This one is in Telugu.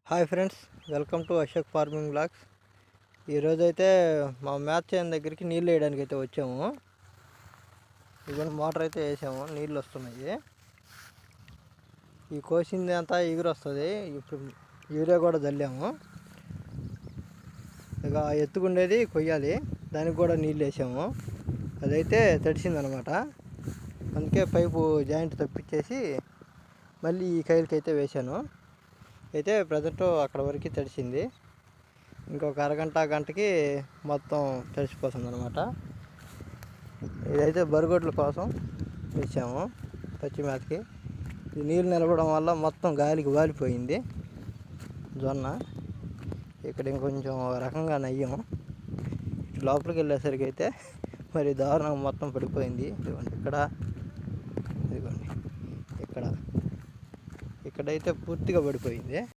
Hi friends, welcome to Ashok farming blogs. ఈరోజైతే మా మ్యాచ్ చేయని దగ్గరికి నీళ్ళు వేయడానికి అయితే వచ్చాము. ఇవన్నీ మోటార్ అయితే వేసాము, నీళ్ళు వస్తున్నాయి. ఈ కోసింది అంతా ఎగురు వస్తుంది. ఇప్పుడు యూరియా కూడా చల్లాము. ఇక ఎత్తుకుండేది కొయ్యాలి, దానికి కూడా నీళ్ళు వేసాము. అదైతే తడిసిందనమాట. అందుకే పైపు జాయింట్ తప్పించేసి మళ్ళీ ఈ కైలుకి అయితే వేశాను. అయితే ప్రజెంట్ అక్కడ వరకు తడిసింది. ఇంకొక గంటకి మొత్తం తడిసిపోతుంది అనమాట. ఇదైతే బరిగొడ్ల కోసం ఇచ్చాము పచ్చి మేతకి. ఇది నీళ్ళు నిలవడం వల్ల మొత్తం గాలికి వాలిపోయింది జొన్న. ఇక్కడ ఇంకొంచెం రకంగా నయ్యం. లోపలికి వెళ్ళేసరికి అయితే మరి దారుణంగా మొత్తం పడిపోయింది. ఇదిగోండి ఇక్కడైతే పూర్తిగా పడిపోయింది.